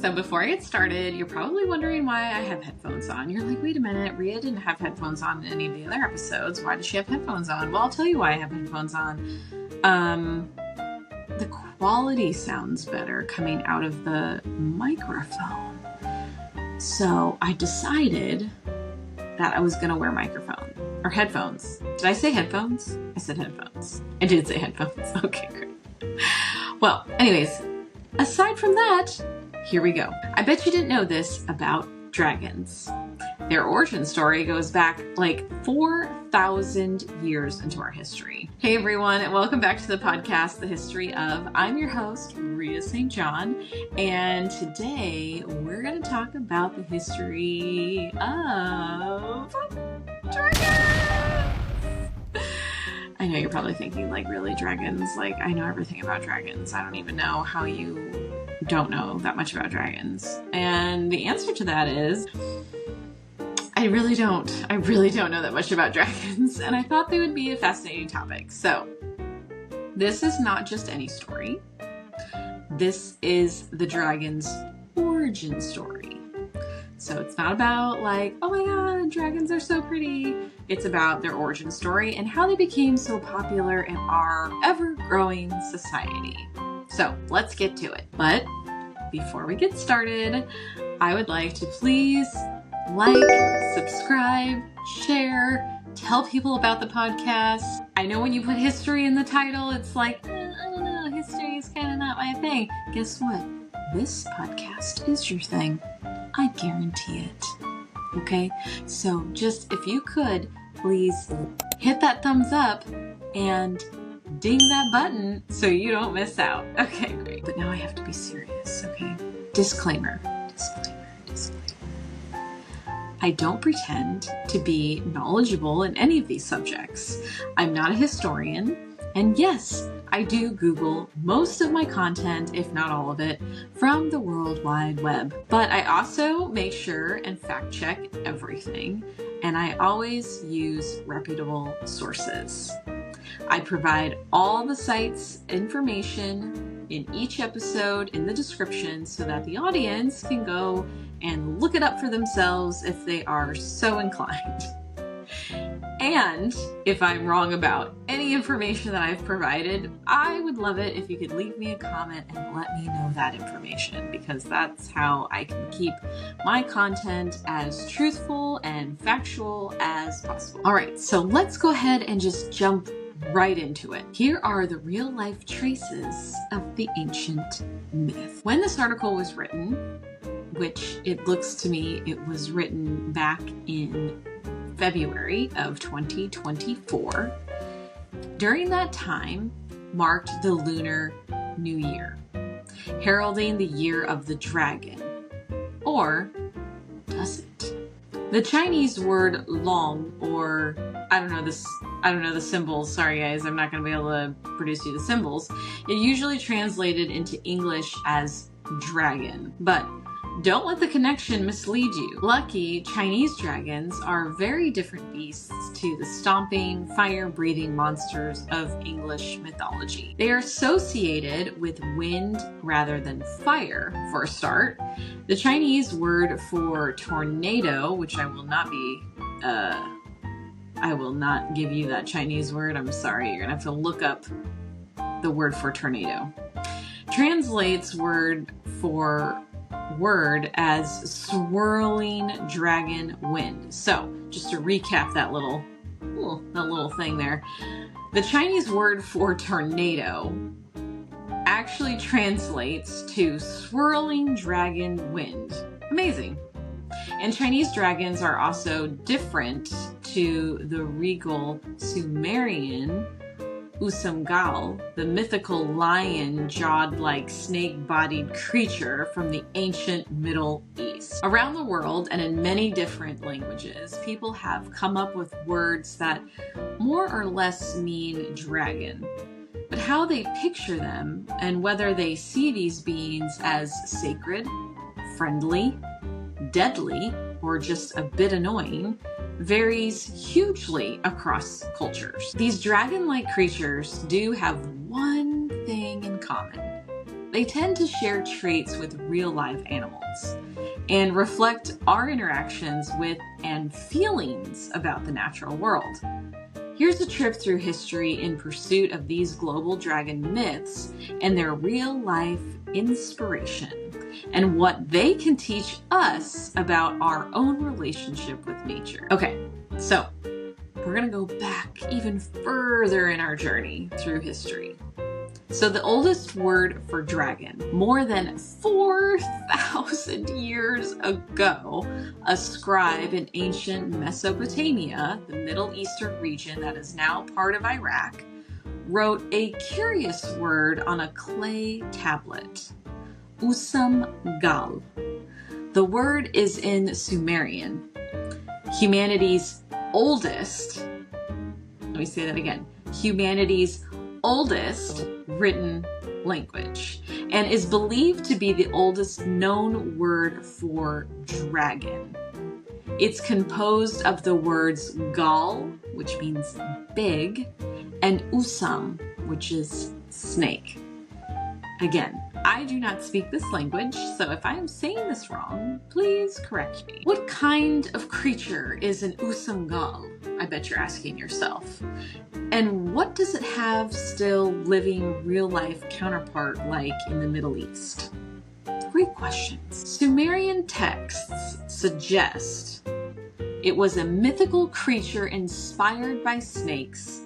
So before I get started, you're probably wondering why I have headphones on. You're like, wait a minute, Rhea didn't have headphones on in any of the other episodes. Why does she have headphones on? Well, I'll tell you why I have headphones on. The quality sounds better coming out of the microphone. So I decided that I was going to wear headphones. Did I say headphones? I said headphones. I did say headphones. Okay, great. Well, anyways, aside from that, here we go. I bet you didn't know this about dragons. Their origin story goes back like 4,000 years into our history. Hey everyone, and welcome back to the podcast, The History Of. I'm your host, Rhea St. John, and today we're going to talk about the history of dragons. I know you're probably thinking, like, really, dragons? Like, I know everything about dragons. I don't even know how you don't know that much about dragons. And the answer to that is, I really don't know that much about dragons, and I thought they would be a fascinating topic. So, this is not just any story. This is the dragon's origin story. So it's not about like, oh my god, dragons are so pretty. It's about their origin story and how they became so popular in our ever-growing society. So let's get to it. But before we get started, I would like to please like, subscribe, share, tell people about the podcast. I know when you put history in the title, it's like, I don't know, history is kind of not my thing. Guess what? This podcast is your thing. I guarantee it. Okay? So just, if you could, please hit that thumbs up and ding that button so you don't miss out. Okay, great. But now I have to be serious, okay? Disclaimer. I don't pretend to be knowledgeable in any of these subjects. I'm not a historian, and yes, I do Google most of my content, if not all of it, from the World Wide Web. But I also make sure and fact check everything, and I always use reputable sources. I provide all the sites' information in each episode in the description so that the audience can go and look it up for themselves if they are so inclined. And if I'm wrong about any information that I've provided, I would love it if you could leave me a comment and let me know that information, because that's how I can keep my content as truthful and factual as possible. All right, so let's go ahead and just jump right into it. Here are the real-life traces of the ancient myth. When this article was written, which it looks to me it was written back in February of 2024. During that time marked the Lunar New Year, heralding the year of the dragon. Or does it? The Chinese word long, or I don't know the symbols. Sorry guys, I'm not going to be able to produce you the symbols. It usually translated into English as dragon, but don't let the connection mislead you. Lucky, Chinese dragons are very different beasts to the stomping, fire-breathing monsters of English mythology. They are associated with wind rather than fire, for a start. The Chinese word for tornado, which I will not give you that Chinese word. I'm sorry, you're gonna have to look up the word for tornado. Translates word as swirling dragon wind. So just to recap that little thing there, the Chinese word for tornado actually translates to swirling dragon wind. Amazing. And Chinese dragons are also different to the regal Sumerian Usumgal, the mythical lion-jawed like snake-bodied creature from the ancient Middle East. Around the world and in many different languages, people have come up with words that more or less mean dragon. But how they picture them and whether they see these beings as sacred, friendly, deadly, or just a bit annoying varies hugely across cultures. These dragon-like creatures do have one thing in common. they tend to share traits with real live animals and reflect our interactions with and feelings about the natural world. Here's a trip through history in pursuit of these global dragon myths and their real-life inspiration, and what they can teach us about our own relationship with nature. Okay, so we're gonna go back even further in our journey through history. So the oldest word for dragon, more than 4,000 years ago, a scribe in ancient Mesopotamia, the Middle Eastern region that is now part of Iraq, wrote a curious word on a clay tablet, Usam Gal. The word is in Sumerian, humanity's oldest, let me say that again, humanity's oldest written language, and is believed to be the oldest known word for dragon. It's composed of the words gal, which means big, and usam, which is snake. Again, I do not speak this language, so if I am saying this wrong, please correct me. What kind of creature is an usam gal? I bet you're asking yourself. And what does it have still living real-life counterpart like in the Middle East? Great questions. Sumerian texts suggest it was a mythical creature inspired by snakes,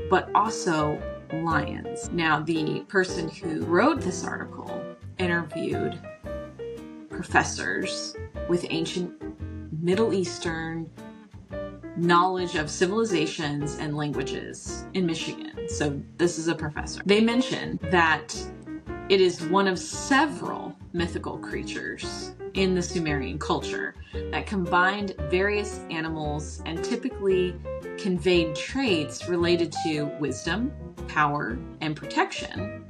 but also lions. Now, the person who wrote this article interviewed professors with ancient Middle Eastern knowledge of civilizations and languages in Michigan. So this is a professor. They mention that it is one of several mythical creatures in the Sumerian culture that combined various animals and typically conveyed traits related to wisdom, power, and protection.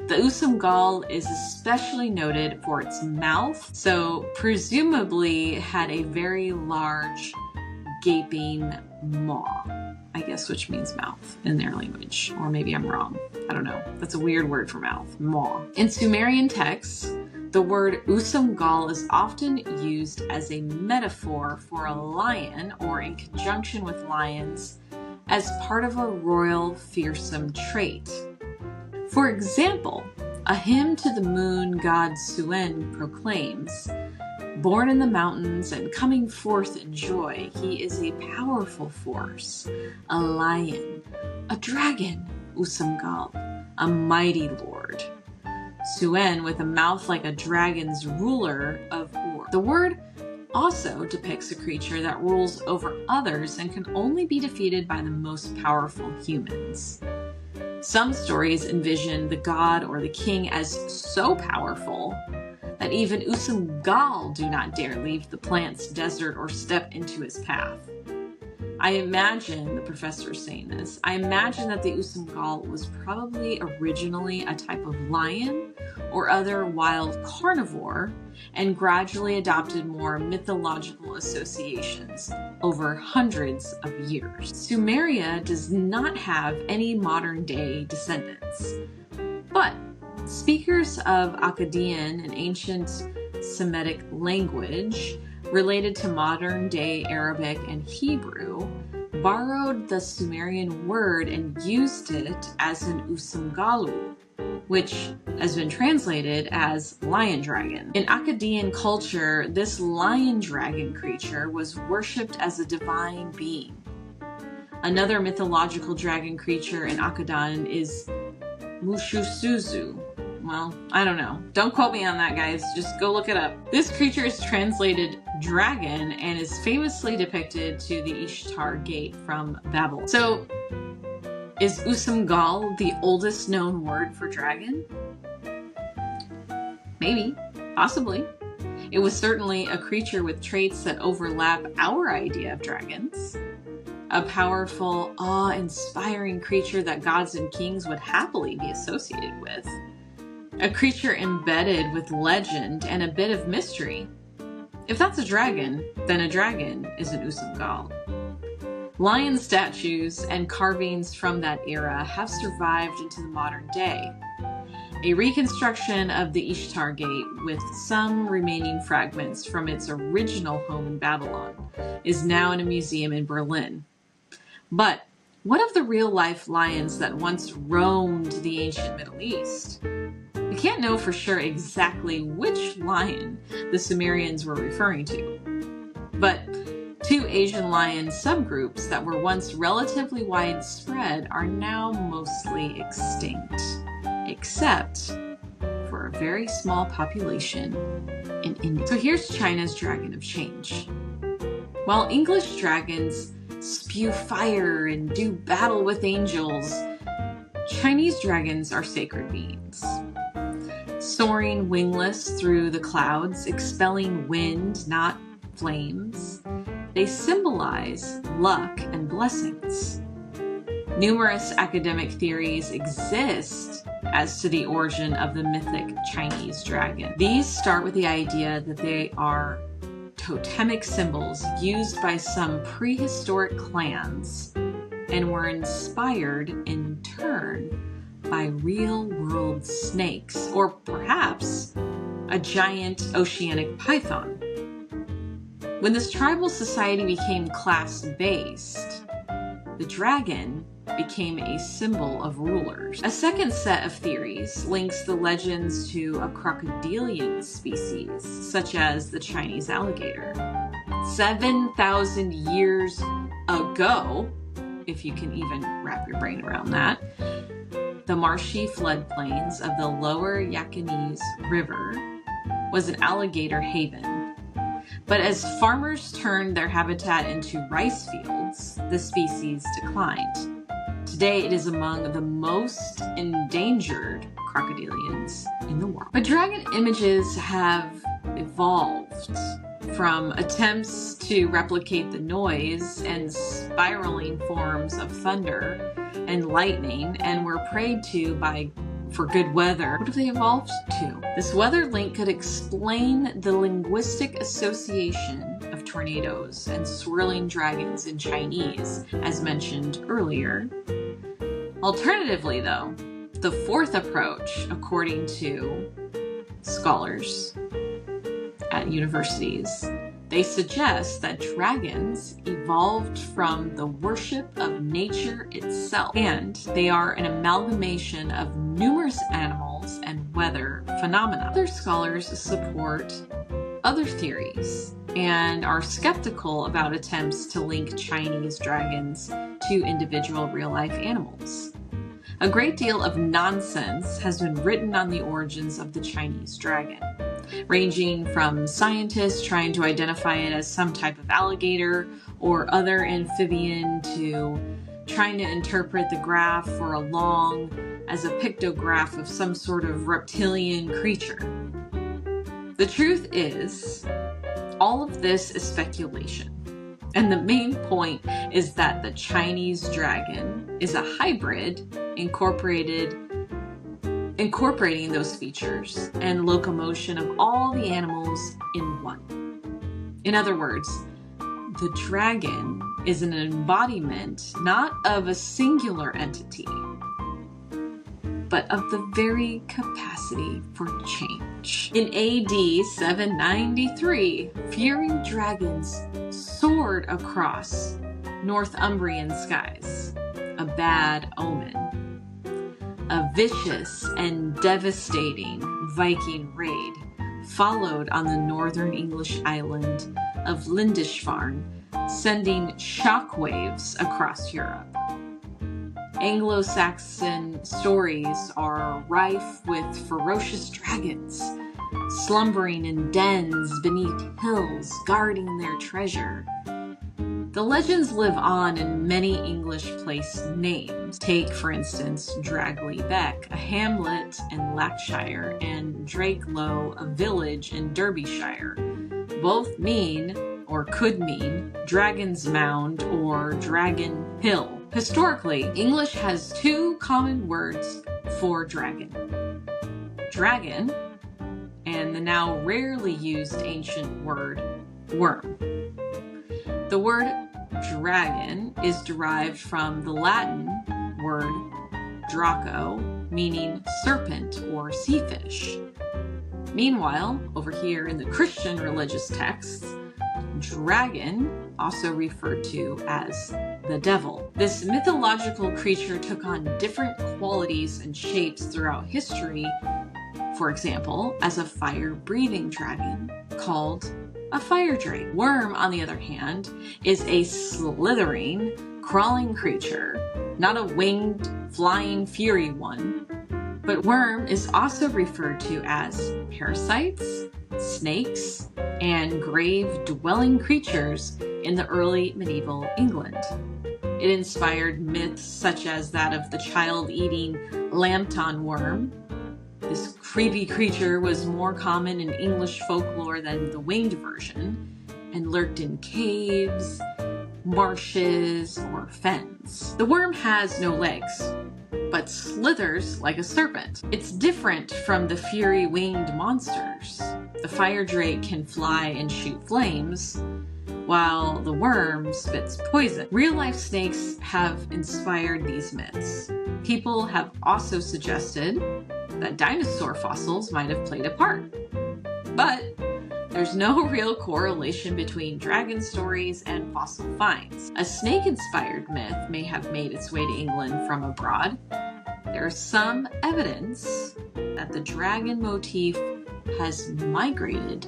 The Usam Gal is especially noted for its mouth, so presumably had a very large gaping maw, I guess, which means mouth in their language. Or maybe I'm wrong. I don't know. That's a weird word for mouth, maw. In Sumerian texts, the word Usam Gal is often used as a metaphor for a lion or in conjunction with lions as part of a royal fearsome trait. For example, a hymn to the moon god Suen proclaims, "Born in the mountains and coming forth in joy, he is a powerful force, a lion, a dragon, Usam Gal, a mighty lord. Suen with a mouth like a dragon's, ruler of Ur." The word also depicts a creature that rules over others and can only be defeated by the most powerful humans. Some stories envision the god or the king as so powerful that even Usam Gal do not dare leave the plant's desert or step into his path. I imagine, the professor is saying this, I imagine that the Usam Gal was probably originally a type of lion or other wild carnivore and gradually adopted more mythological associations over hundreds of years. Sumeria does not have any modern day descendants, but speakers of Akkadian, an ancient Semitic language related to modern day Arabic and Hebrew, borrowed the Sumerian word and used it as an Usam Galu, which has been translated as lion dragon. In Akkadian culture, this lion dragon creature was worshipped as a divine being. Another mythological dragon creature in Akkadian is Mushusuzu. Well, I don't know. Don't quote me on that, guys. Just go look it up. This creature is translated dragon and is famously depicted to the Ishtar Gate from Babylon. So, is Usam Gal the oldest known word for dragon? Maybe. Possibly. It was certainly a creature with traits that overlap our idea of dragons. A powerful, awe-inspiring creature that gods and kings would happily be associated with. A creature embedded with legend and a bit of mystery. If that's a dragon, then a dragon is an Usam Gal. Lion statues and carvings from that era have survived into the modern day. A reconstruction of the Ishtar Gate with some remaining fragments from its original home in Babylon is now in a museum in Berlin. But what of the real-life lions that once roamed the ancient Middle East? We can't know for sure exactly which lion the Sumerians were referring to, but two Asian lion subgroups that were once relatively widespread are now mostly extinct, except for a very small population in India. So here's China's dragon of change. While English dragons spew fire and do battle with angels, Chinese dragons are sacred beings. Soaring wingless through the clouds, expelling wind, not flames, they symbolize luck and blessings. Numerous academic theories exist as to the origin of the mythic Chinese dragon. These start with the idea that they are totemic symbols used by some prehistoric clans and were inspired in turn by real-world snakes, or perhaps a giant oceanic python. When this tribal society became class-based, the dragon became a symbol of rulers. A second set of theories links the legends to a crocodilian species, such as the Chinese alligator. 7,000 years ago, if you can even wrap your brain around that, the marshy floodplains of the lower Yakanese River was an alligator haven. But as farmers turned their habitat into rice fields, the species declined. Today, it is among the most endangered crocodilians in the world. But dragon images have evolved from attempts to replicate the noise and spiraling forms of thunder and lightning, and were prayed to for good weather. What have they evolved to? This weather link could explain the linguistic association of tornadoes and swirling dragons in Chinese, as mentioned earlier. Alternatively, though, the fourth approach, according to scholars at universities, they suggest that dragons evolved from the worship of nature itself, and they are an amalgamation of numerous animals and weather phenomena. Other scholars support other theories and are skeptical about attempts to link Chinese dragons to individual real-life animals. A great deal of nonsense has been written on the origins of the Chinese dragon, ranging from scientists trying to identify it as some type of alligator or other amphibian to trying to interpret the graph for a long as a pictograph of some sort of reptilian creature. The truth is, all of this is speculation. And the main point is that the Chinese dragon is a hybrid incorporating those features and locomotion of all the animals in one. In other words, the dragon is an embodiment not of a singular entity, but of the very capacity for change. In AD 793, fury dragons soared across Northumbrian skies, a bad omen. A vicious and devastating Viking raid followed on the northern English island of Lindisfarne, sending shockwaves across Europe. Anglo-Saxon stories are rife with ferocious dragons, slumbering in dens beneath hills, guarding their treasure. The legends live on in many English place names. Take, for instance, Dragley Beck, a hamlet in Lancashire, and Drakelow, a village in Derbyshire. Both mean, or could mean, Dragon's Mound or Dragon Hill. Historically, English has two common words for dragon. Dragon, and the now rarely used ancient word worm. The word dragon is derived from the Latin word draco, meaning serpent or sea fish. Meanwhile, over here in the Christian religious texts, dragon, also referred to as the devil. This mythological creature took on different qualities and shapes throughout history, for example, as a fire-breathing dragon called a fire drake. Worm, on the other hand, is a slithering, crawling creature, not a winged, flying fury one. But worm is also referred to as parasites, snakes, and grave-dwelling creatures in the early medieval England. It inspired myths such as that of the child-eating Lambton worm. This creepy creature was more common in English folklore than the winged version, and lurked in caves, marshes, or fens. The worm has no legs, but slithers like a serpent. It's different from the fury-winged monsters. The fire drake can fly and shoot flames, while the worm spits poison. Real-life snakes have inspired these myths. People have also suggested that dinosaur fossils might have played a part. But there's no real correlation between dragon stories and fossil finds. A snake-inspired myth may have made its way to England from abroad. There is some evidence that the dragon motif has migrated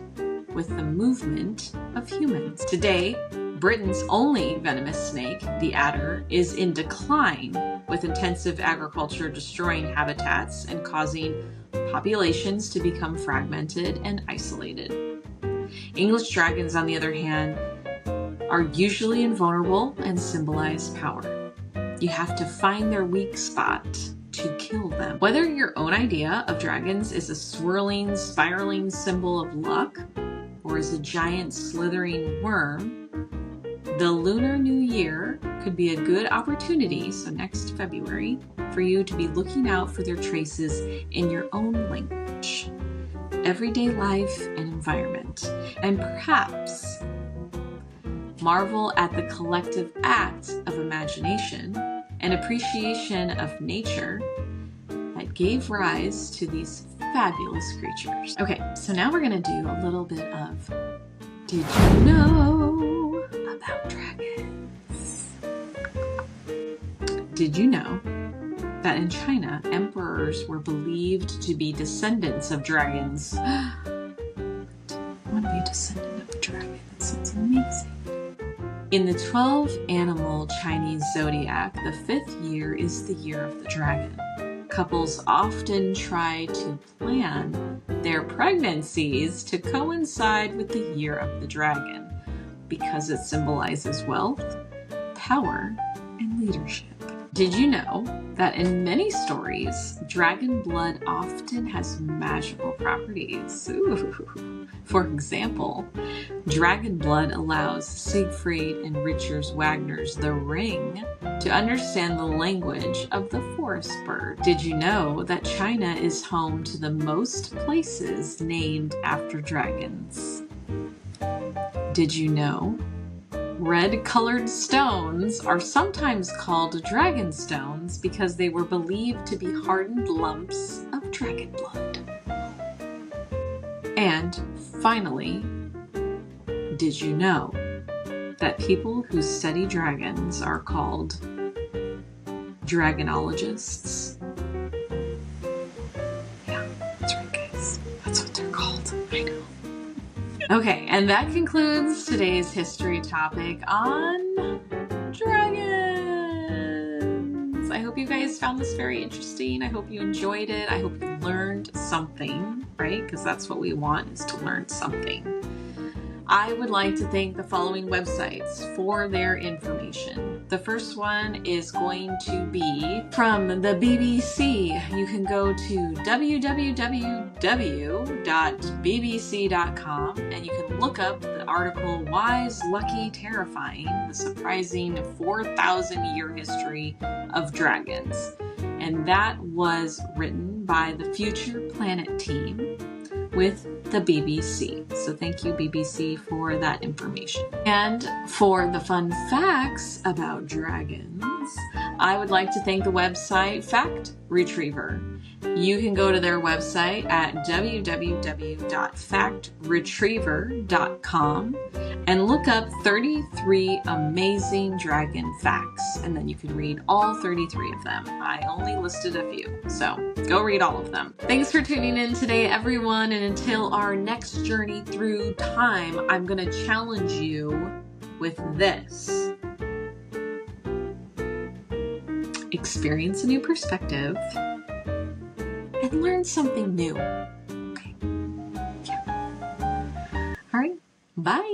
with the movement of humans. Today, Britain's only venomous snake, the adder, is in decline, with intensive agriculture destroying habitats and causing populations to become fragmented and isolated. English dragons, on the other hand, are usually invulnerable and symbolize power. You have to find their weak spot to kill them. Whether your own idea of dragons is a swirling, spiraling symbol of luck, or is a giant slithering worm, the Lunar New Year could be a good opportunity, so next February, for you to be looking out for their traces in your own language, everyday life and environment, and perhaps marvel at the collective act of imagination and appreciation of nature that gave rise to these fabulous creatures. Okay, so now we're gonna do a little bit of Did You Know About Dragons? Did you know that in China, emperors were believed to be descendants of dragons? I want to be a descendant of a dragon. That sounds amazing. In the 12-animal Chinese zodiac, the 5th year is the year of the dragon. Couples often try to plan their pregnancies to coincide with the year of the dragon because it symbolizes wealth, power, and leadership. Did you know that in many stories, dragon blood often has magical properties? Ooh. For example, dragon blood allows Siegfried and Richard Wagner's The Ring to understand the language of the forest bird. Did you know that China is home to the most places named after dragons? Did you know red-colored stones are sometimes called dragon stones because they were believed to be hardened lumps of dragon blood? And finally, did you know that people who study dragons are called dragonologists? Yeah, that's right, guys. That's what they're called. I know. Okay, and that concludes today's history topic on dragons. I hope you guys found this very interesting. I hope you enjoyed it. I hope you learned something, right? Because that's what we want, is to learn something. I would like to thank the following websites for their information. The first one is going to be from the BBC. You can go to www.bbc.com and you can look up the article Wise, Lucky, Terrifying, the surprising 4,000-year history of dragons. And that was written by the Future Planet team with the BBC. So thank you, BBC, for that information. And for the fun facts about dragons, I would like to thank the website Fact Retriever. You can go to their website at www.factretriever.com and look up 33 amazing dragon facts, and then you can read all 33 of them. I only listed a few, so go read all of them. Thanks for tuning in today, everyone, and until our next journey through time, I'm going to challenge you with this. Experience a new perspective and learn something new. Okay. Yeah. All right. Bye.